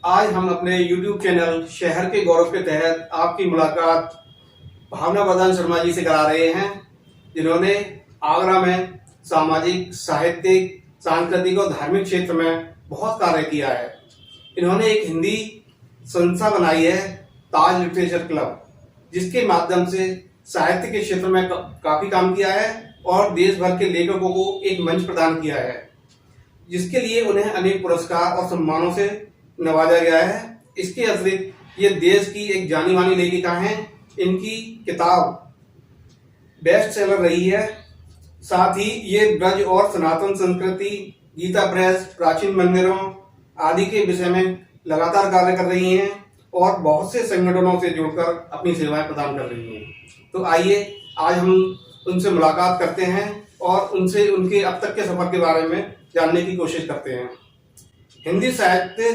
आज हम अपने YouTube चैनल शहर के गौरव के तहत आपकी मुलाकात भावना प्रधान शर्मा जी से करा रहे हैं, जिन्होंने आगरा में सामाजिक, साहित्यिक, सांस्कृतिक और धार्मिक क्षेत्र में बहुत कार्य किया है। इन्होंने एक हिंदी संस्था बनाई है, ताज लिटरेचर क्लब, जिसके माध्यम से साहित्य के क्षेत्र में काफी काम किया है और देश भर के लेखकों को एक मंच प्रदान किया है, जिसके लिए उन्हें अनेक पुरस्कार और सम्मानों से नवाजा गया है। इसके अतिरिक्त ये देश की एक जानी मानी लेखिका हैं। इनकी किताब बेस्ट सेलर रही है। साथ ही ये ब्रज और सनातन संस्कृति, गीता प्रेस, प्राचीन मंदिरों आदि के विषय में लगातार कार्य कर रही हैं और बहुत से संगठनों से जुड़कर अपनी सेवाएं प्रदान कर रही हैं। तो आइए आज हम उनसे मुलाकात करते हैं और उनसे उनके अब तक के सफर के बारे में जानने की कोशिश करते हैं। हिंदी साहित्य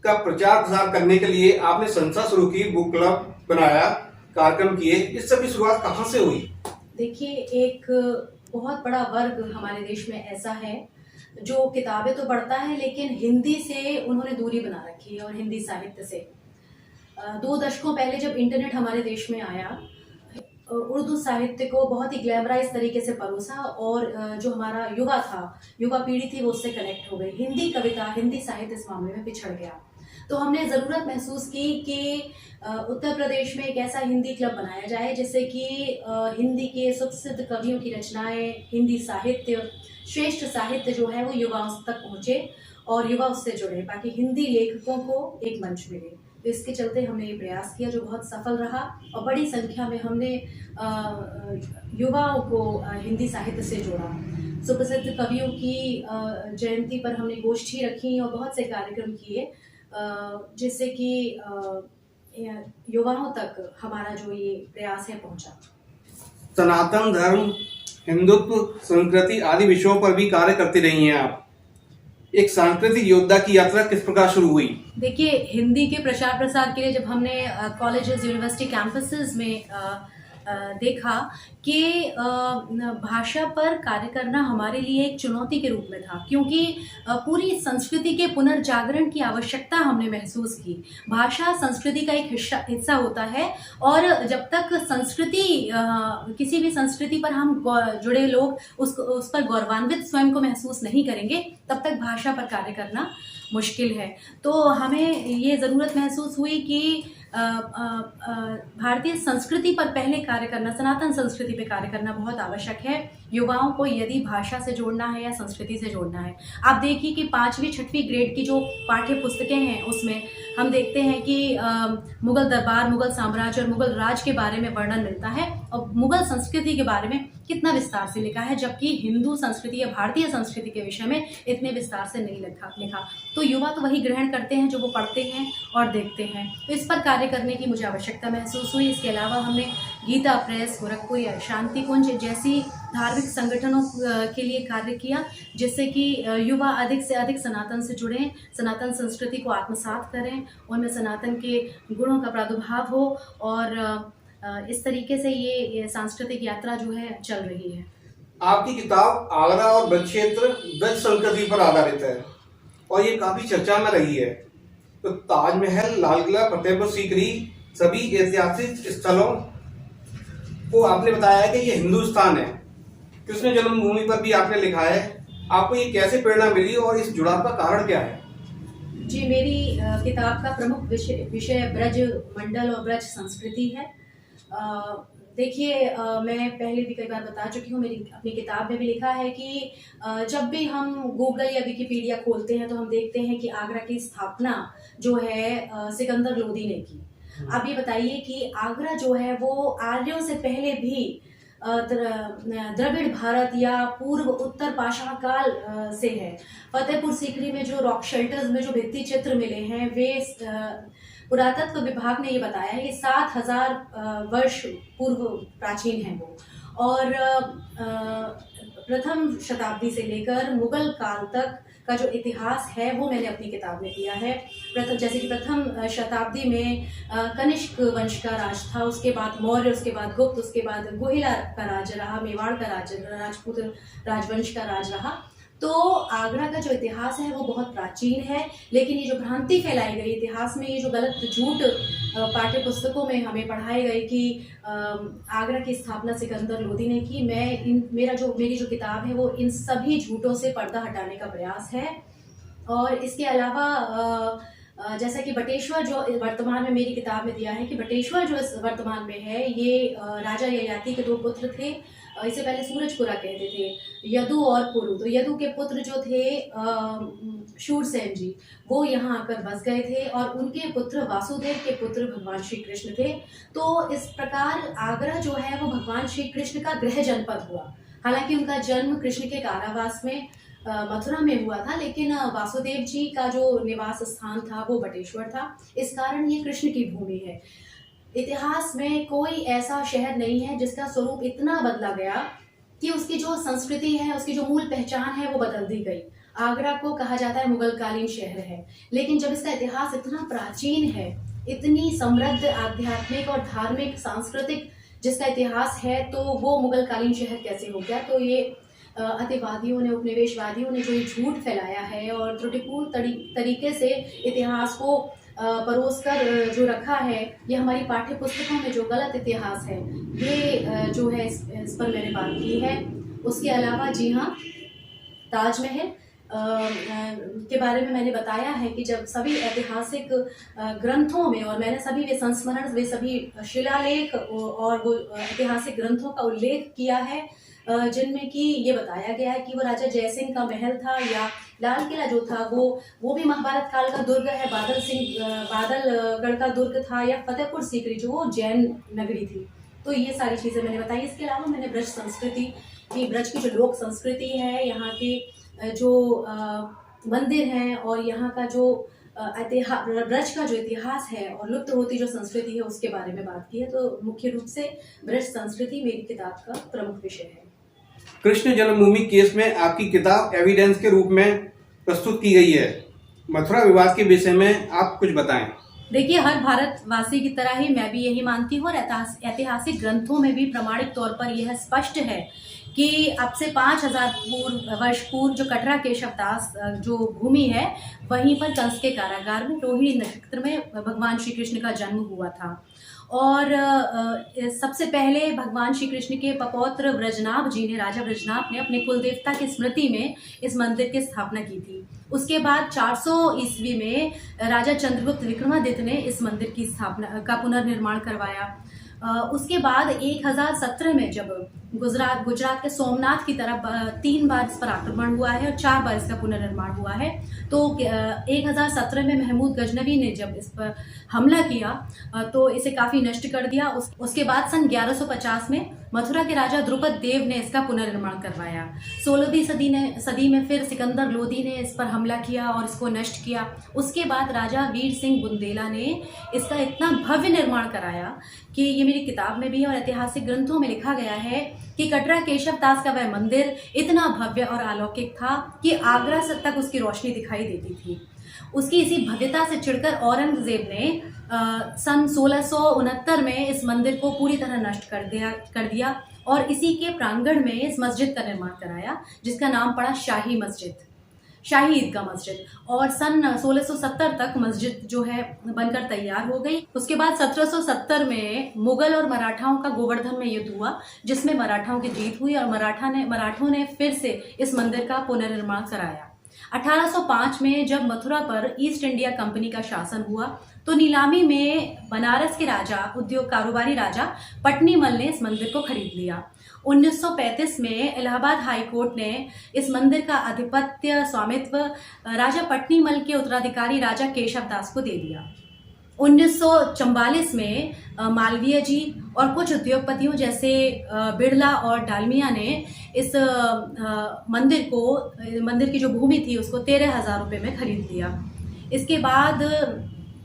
का प्रचार प्रसार करने के लिए आपने संस्था शुरू की, बुक क्लब बनाया, कार्यक्रम किए। इस सब की शुरुआत कहाँ से हुई? देखिए, एक बहुत बड़ा वर्ग हमारे देश में ऐसा है जो किताबें तो पढ़ता है लेकिन हिंदी से उन्होंने दूरी बना रखी है और हिंदी साहित्य से। 2 दशकों पहले जब इंटरनेट हमारे देश में आया, उर्दू साहित्य को बहुत ही ग्लैमराइज तरीके से परोसा और जो हमारा युवा था, युवा पीढ़ी थी, वो उससे कनेक्ट हो गई। हिंदी कविता, हिंदी साहित्य इस मामले में पिछड़ गया। तो हमने ज़रूरत महसूस की कि उत्तर प्रदेश में एक ऐसा हिंदी क्लब बनाया जाए जिससे कि हिंदी के सुप्रसिद्ध कवियों की रचनाएं, हिंदी साहित्य, श्रेष्ठ साहित्य जो है वो युवाओं तक पहुँचे और युवा उससे जुड़े, ताकि हिंदी लेखकों को एक मंच मिले। तो इसके चलते हमने ये प्रयास किया जो बहुत सफल रहा और बड़ी संख्या में हमने युवाओं को हिंदी साहित्य से जोड़ा। सुप्रसिद्ध कवियों की जयंती पर हमने गोष्ठी रखी और बहुत से कार्यक्रम किए, जिससे कि युवाओं तक हमारा जो ये प्रयास है पहुंचा। सनातन धर्म, हिंदुत्व, संस्कृति आदि विषयों पर भी कार्य करती रही हैं आप। एक सांस्कृतिक योद्धा की यात्रा किस प्रकार शुरू हुई? देखिए, हिंदी के प्रचार प्रसार के लिए जब हमने कॉलेजेस, यूनिवर्सिटी कैंपसेस में देखा कि भाषा पर कार्य करना हमारे लिए एक चुनौती के रूप में था, क्योंकि पूरी संस्कृति के पुनर्जागरण की आवश्यकता हमने महसूस की। भाषा संस्कृति का एक हिस्सा होता है और जब तक संस्कृति, किसी भी संस्कृति पर हम जुड़े लोग उस पर गौरवान्वित स्वयं को महसूस नहीं करेंगे, तब तक भाषा पर कार्य करना मुश्किल है। तो हमें ये ज़रूरत महसूस हुई कि भारतीय संस्कृति पर पहले कार्य करना, सनातन संस्कृति पे कार्य करना बहुत आवश्यक है। युवाओं को यदि भाषा से जोड़ना है या संस्कृति से जोड़ना है। आप देखिए कि 5वीं 6वीं ग्रेड की जो पाठ्य पुस्तकें हैं उसमें हम देखते हैं कि मुगल दरबार, मुगल साम्राज्य और मुगल राज के बारे में वर्णन मिलता है और मुगल संस्कृति के बारे में कितना विस्तार से लिखा है, जबकि हिंदू संस्कृति या भारतीय संस्कृति के विषय में इतने विस्तार से नहीं लिखा। तो युवा तो वही ग्रहण करते हैं जो वो पढ़ते हैं और देखते हैं। तो इस पर कार्य करने की मुझे आवश्यकता महसूस हुई। इसके अलावा हमने गीता प्रेस, गोरखपुर या शांति कुंज जैसी धार्मिक संगठनों के लिए कार्य किया, जिससे कि युवा अधिक से अधिक सनातन से जुड़ें, सनातन संस्कृति को आत्मसात करें, उनमें सनातन के गुणों का प्रादुर्भाव हो और इस तरीके से ये सांस्कृतिक यात्रा जो है चल रही है। आपकी किताब आगरा और ब्रज क्षेत्र, ब्रज संस्कृति पर आधारित है और ये काफी चर्चा में रही है। तो ताजमहल, लाल किला, फतेहपुर सीकरी, सभी ऐतिहासिक स्थलों को आपने बताया है कि ये हिंदुस्तान है। कृष्ण जन्मभूमि पर भी आपने लिखा है। आपको ये कैसे प्रेरणा मिली और इस जुड़ाव का कारण क्या है? जी, मेरी किताब का प्रमुख विषय ब्रज मंडल और ब्रज संस्कृति है। देखिए, मैं पहले भी कई बार बता चुकी हूँ, मेरी अपनी किताब में भी लिखा है कि जब भी हम गूगल या विकिपीडिया खोलते हैं तो हम देखते हैं कि आगरा की स्थापना जो है सिकंदर लोदी ने की। अब ये बताइए कि आगरा जो है वो आर्यों से पहले भी द्रविड़ भारत या पूर्व उत्तर पाषाण काल से है। फतेहपुर सीकरी में जो रॉक शेल्टर्स में जो भित्ति चित्र मिले हैं, वे पुरातत्व विभाग ने ये बताया है कि 7000 वर्ष पूर्व प्राचीन है वो। और प्रथम शताब्दी से लेकर मुगल काल तक का जो इतिहास है वो मैंने अपनी किताब में दिया है। जैसे कि प्रथम शताब्दी में कनिष्क वंश का राज था, उसके बाद मौर्य, उसके बाद गुप्त, उसके बाद गुहिला का राज रहा, मेवाड़ का राज, राजपूत राजवंश का राज रहा। तो आगरा का जो इतिहास है वो बहुत प्राचीन है, लेकिन ये जो भ्रांति फैलाई गई इतिहास में, ये जो गलत झूठ पाठ्य पुस्तकों में हमें पढ़ाए गए कि आगरा की स्थापना सिकंदर लोदी ने की, मेरी जो किताब है वो इन सभी झूठों से पर्दा हटाने का प्रयास है। और इसके अलावा जैसा कि बटेश्वर जो वर्तमान में मेरी किताब में दिया है कि बटेश्वर जो इस वर्तमान में है ये राजा ययाति के 2 पुत्र थे। इसे पहले सूरजपुरा कहते थे, यदु और पुरु। तो यदु के पुत्र जो थे शूरसेन जी, वो यहाँ आकर बस गए थे और उनके पुत्र वासुदेव के पुत्र भगवान श्री कृष्ण थे। तो इस प्रकार आगरा जो है वो भगवान श्री कृष्ण का गृह जनपद हुआ। हालांकि उनका जन्म कृष्ण के कारावास में मथुरा में हुआ था, लेकिन वासुदेव जी का जो निवास स्थान था वो बटेश्वर था। इस कारण ये कृष्ण की भूमि है। इतिहास में कोई ऐसा शहर नहीं है जिसका स्वरूप इतना बदला गया कि उसकी जो संस्कृति है, उसकी जो मूल पहचान है वो बदल दी गई। आगरा को कहा जाता है मुगलकालीन शहर है, लेकिन जब इसका इतिहास इतना प्राचीन है, इतनी समृद्ध आध्यात्मिक और धार्मिक सांस्कृतिक जिसका इतिहास है, तो वो मुगलकालीन शहर कैसे हो गया? तो ये अतिवादियों ने, उपनिवेशवादियों ने जो ये झूठ फैलाया है और त्रुटिपूर्ण तरीके से इतिहास को परोसकर जो रखा है, ये हमारी पाठ्य पुस्तकों में जो गलत इतिहास है, ये जो है इस पर मैंने बात की है। उसके अलावा जी हाँ, ताजमहल के बारे में मैंने बताया है कि जब सभी ऐतिहासिक ग्रंथों में, और मैंने सभी वे संस्मरण, वे सभी शिलालेख और वो ऐतिहासिक ग्रंथों का उल्लेख किया है जिनमें कि ये बताया गया है कि वो राजा जयसिंह का महल था, या लाल किला जो था वो भी महाभारत काल का दुर्ग है, बादलगढ़ का दुर्ग था, या फतेहपुर सीकरी जो वो जैन नगरी थी। तो ये सारी चीज़ें मैंने बताई। इसके अलावा मैंने ब्रज संस्कृति की, ब्रज की जो लोक संस्कृति है, यहाँ के जो मंदिर हैं और यहाँ का जो ब्रज का जो इतिहास है और लुप्त होती जो संस्कृति है उसके बारे में बात की है। तो मुख्य रूप से ब्रज संस्कृति मेरी किताब का प्रमुख विषय है। कृष्ण जन्मभूमि केस में आपकी किताब एविडेंस के रूप में प्रस्तुत की गई है। मथुरा विवाद के विषय में आप कुछ बताएं। देखिए, हर भारतवासी की तरह ही मैं भी यही मानती हूँ और ऐतिहासिक ग्रंथों में भी प्रामाणिक तौर पर यह स्पष्ट है कि अब से 5000 वर्ष पूर्व जो कटरा केशवदास जो भूमि है, वहीं पर कंस के कारागार में रोहिणी नक्षत्र में भगवान श्री कृष्ण का जन्म हुआ था। और सबसे पहले भगवान श्री कृष्ण के पपौत्र व्रजनाभ जी ने, राजा व्रजनाभ ने अपने कुल देवता की स्मृति में इस मंदिर की स्थापना की थी। उसके बाद 400 ईस्वी में राजा चंद्रगुप्त विक्रमादित्य ने इस मंदिर की स्थापना का पुनर्निर्माण करवाया। उसके बाद 1017 में जब गुजरात के सोमनाथ की तरफ 3 बार इस पर आक्रमण हुआ है और 4 बार इसका पुनर्निर्माण हुआ है। तो 1017 में महमूद गजनवी ने जब इस पर हमला किया तो इसे काफ़ी नष्ट कर दिया। उसके बाद सन 1150 में मथुरा के राजा द्रुपद देव ने इसका पुनर्निर्माण करवाया। 16वीं सदी में फिर सिकंदर लोदी ने इस पर हमला किया और इसको नष्ट किया। उसके बाद राजा वीर सिंह बुंदेला ने इसका इतना भव्य निर्माण कराया कि ये मेरी किताब में भी और ऐतिहासिक ग्रंथों में लिखा गया है कि कटरा केशवदास का वह मंदिर इतना भव्य और अलौकिक था कि आगरा तक उसकी रोशनी दिखाई देती थी। उसकी इसी भव्यता से चिढ़कर औरंगजेब ने सन 1669 में इस मंदिर को पूरी तरह नष्ट कर दिया और इसी के प्रांगण में इस मस्जिद का निर्माण कराया, जिसका नाम पड़ा शाही ईदगाह मस्जिद। और सन 1670 तक मस्जिद जो है बनकर तैयार हो गई। उसके बाद 1770 में मुगल और मराठाओं का गोवर्धन में युद्ध हुआ, जिसमें मराठाओं की जीत हुई और मराठों ने फिर से इस मंदिर का पुनर्निर्माण कराया। 1805 में जब मथुरा पर ईस्ट इंडिया कंपनी का शासन हुआ तो नीलामी में बनारस के कारोबारी राजा पटनीमल ने इस मंदिर को खरीद लिया। 1935 में इलाहाबाद हाई कोर्ट ने इस मंदिर का आधिपत्य स्वामित्व राजा पटनीमल के उत्तराधिकारी राजा केशवदास को दे दिया। 1944 में मालवीय जी और कुछ उद्योगपतियों जैसे बिड़ला और डालमिया ने इस मंदिर की जो भूमि थी उसको 13,000 रुपये में खरीद लिया। इसके बाद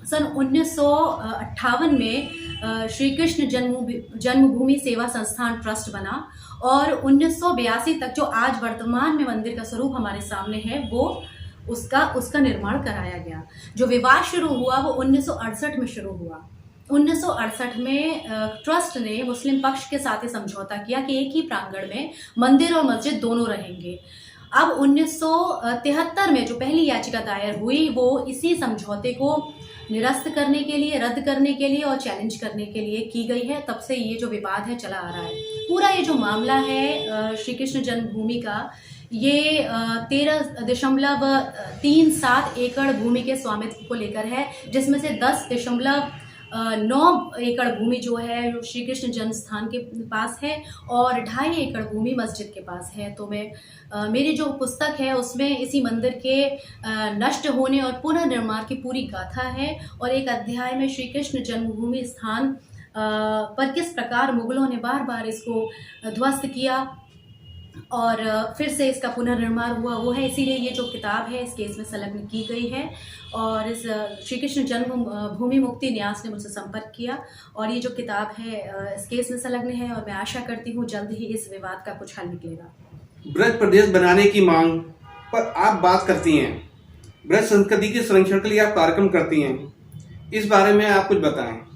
सन 1958 में श्री कृष्ण जन्मभूमि सेवा संस्थान ट्रस्ट बना और 1982 तक जो आज वर्तमान में मंदिर का स्वरूप हमारे सामने है वो उसका निर्माण कराया गया। जो विवाद शुरू हुआ वो 1968 में शुरू हुआ। 1968 में ट्रस्ट ने मुस्लिम पक्ष के साथ समझौता किया कि एक ही प्रांगण में मंदिर और मस्जिद दोनों रहेंगे। अब 1973 में जो पहली याचिका दायर हुई वो इसी समझौते को निरस्त करने के लिए, रद्द करने के लिए और चैलेंज करने के लिए की गई है। तब से ये जो विवाद है चला आ रहा है। पूरा ये जो मामला है श्री कृष्ण जन्मभूमि का, ये 13.37 एकड़ भूमि के स्वामित्व को लेकर है, जिसमें से 10.9 एकड़ भूमि जो है श्री कृष्ण जन्म स्थान के पास है और 2.5 एकड़ भूमि मस्जिद के पास है। तो मेरी जो पुस्तक है उसमें इसी मंदिर के नष्ट होने और पुनर्निर्माण की पूरी गाथा है और एक अध्याय में श्री कृष्ण जन्मभूमि स्थान पर किस प्रकार मुगलों ने बार बार इसको ध्वस्त किया और फिर से इसका पुनर्निर्माण हुआ वो है। इसीलिए ये जो किताब है इस केस में संलग्न की गई है और इस श्री कृष्ण जन्मभूमि मुक्ति न्यास ने मुझसे संपर्क किया और ये जो किताब है इस केस में संलग्न है और मैं आशा करती हूँ जल्द ही इस विवाद का कुछ हल निकलेगा। ब्रज प्रदेश बनाने की मांग पर आप बात करती हैं, ब्रज संस्कृति के संरक्षण के लिए आप कार्यक्रम करती हैं, इस बारे में आप कुछ बताएं।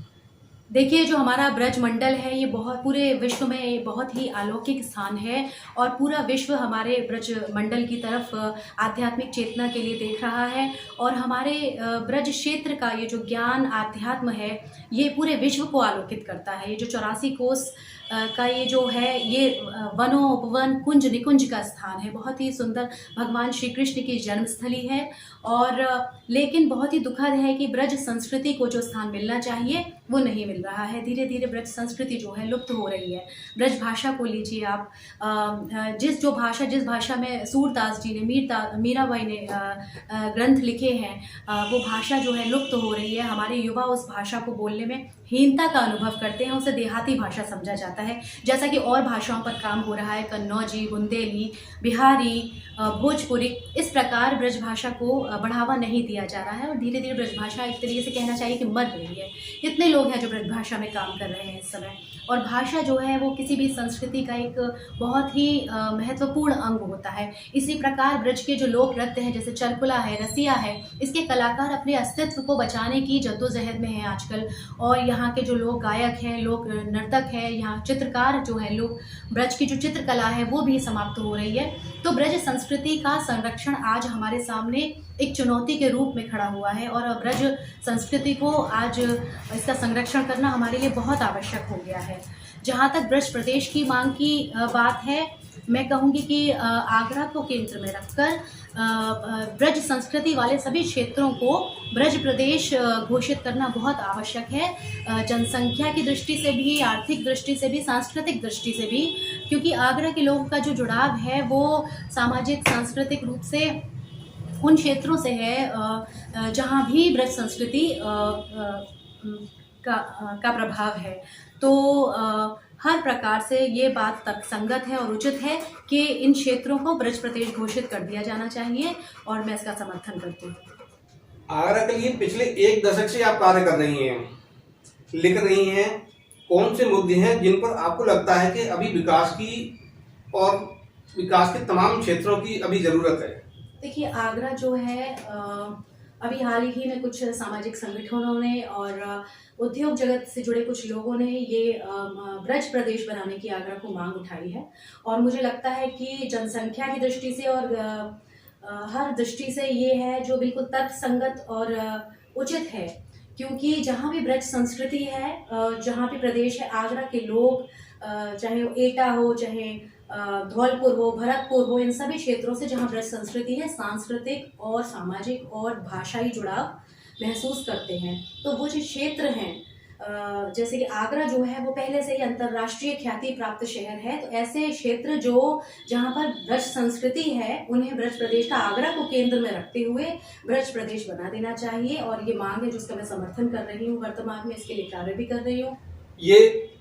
देखिए, जो हमारा ब्रज मंडल है ये पूरे विश्व में ये बहुत ही अलौकिक स्थान है और पूरा विश्व हमारे ब्रज मंडल की तरफ आध्यात्मिक चेतना के लिए देख रहा है और हमारे ब्रज क्षेत्र का ये जो ज्ञान आध्यात्म है ये पूरे विश्व को आलोकित करता है। ये जो 84 कोस का ये जो है ये वनों उपवन कुंज निकुंज का स्थान है, बहुत ही सुंदर भगवान श्री कृष्ण की जन्मस्थली है। और लेकिन बहुत ही दुखद है कि ब्रज संस्कृति को जो स्थान मिलना चाहिए वो नहीं मिल रहा है। धीरे धीरे ब्रज संस्कृति जो है लुप्त हो रही है। ब्रज भाषा को लीजिए आप, जिस भाषा में सूरदास जी ने मीराबाई ने ग्रंथ लिखे हैं वो भाषा जो है लुप्त हो रही है। हमारे युवा उस भाषा को बोलने में हीनता का अनुभव करते हैं, उसे देहाती भाषा समझा जाता है। जैसा कि और भाषाओं पर काम हो रहा है, कन्नौजी, बुंदेली, बिहारी, भोजपुरी, इस प्रकार ब्रज भाषा को बढ़ावा नहीं दिया जा रहा है और धीरे धीरे ब्रज भाषा एक तरीके से कहना चाहिए कि मर रही है। कितने लोग हैं जो ब्रज भाषा में काम कर रहे हैं इस समय। और भाषा जो है वो किसी भी संस्कृति का एक बहुत ही महत्वपूर्ण अंग होता है। इसी प्रकार ब्रज के जो लोक नृत्य हैं जैसे चलकुला है, रसिया है, इसके कलाकार अपने अस्तित्व को बचाने की जद्दोजहद में हैं आजकल। और यहाँ के जो लोक गायक हैं, लोक नर्तक हैं, यहाँ चित्रकार जो है लोग, ब्रज की जो चित्रकला है वो भी समाप्त हो रही है। तो ब्रज संस्कृति का संरक्षण आज हमारे सामने एक चुनौती के रूप में खड़ा हुआ है और ब्रज संस्कृति को आज इसका संरक्षण करना हमारे लिए बहुत आवश्यक हो गया है। जहाँ तक ब्रज प्रदेश की मांग की बात है, मैं कहूँगी कि आगरा को केंद्र में रखकर ब्रज संस्कृति वाले सभी क्षेत्रों को ब्रज प्रदेश घोषित करना बहुत आवश्यक है, जनसंख्या की दृष्टि से भी, आर्थिक दृष्टि से भी, सांस्कृतिक दृष्टि से भी। क्योंकि आगरा के लोगों का जो जुड़ाव है वो सामाजिक सांस्कृतिक रूप से उन क्षेत्रों से है जहाँ भी ब्रज संस्कृति का प्रभाव है। तो हर प्रकार से ये बात तर्कसंगत है और उचित है कि इन क्षेत्रों को ब्रज प्रदेश घोषित कर दिया जाना चाहिए और मैं इसका समर्थन करती हूँ। आगरा के लिए पिछले 1 दशक से आप कार्य कर रही हैं, लिख रही हैं, कौन से मुद्दे हैं जिन पर आपको लगता है कि अभी विकास की और विकास के तमाम क्षेत्रों की अभी जरूरत है? देखिए, आगरा जो है अभी हाल ही में कुछ सामाजिक संगठनों ने और उद्योग जगत से जुड़े कुछ लोगों ने ये ब्रज प्रदेश बनाने की आगरा को मांग उठाई है। और मुझे लगता है कि जनसंख्या की दृष्टि से और हर दृष्टि से ये है जो बिल्कुल तर्कसंगत और उचित है। क्योंकि जहाँ भी ब्रज संस्कृति है, जहाँ भी प्रदेश है, आगरा के लोग, चाहे वो एटा हो, चाहे धौलपुर हो, भरतपुर हो, इन सभी क्षेत्रों से जहाँ ब्रज संस्कृति है, सांस्कृतिक और सामाजिक और भाषाई जुड़ाव महसूस करते हैं। तो वो जो क्षेत्र हैं, जैसे कि आगरा जो है वो पहले से ही अंतर्राष्ट्रीय ख्याति प्राप्त शहर है, तो ऐसे क्षेत्र जहाँ पर ब्रज संस्कृति है उन्हें ब्रज प्रदेश का, आगरा को केंद्र में रखते हुए ब्रज प्रदेश बना देना चाहिए। और ये मांग है जिसका मैं समर्थन कर रही हूँ, वर्तमान में इसके लिए कार्य भी कर रही हूँ। ये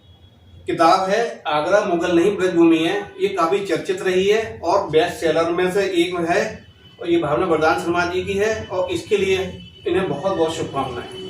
किताब है आगरा मुगल नहीं ब्रजभूमि है, ये काफी चर्चित रही है और बेस्ट सेलर में से एक है और ये भावना वरदान शर्मा जी की है और इसके लिए इन्हें बहुत बहुत शुभकामनाएं।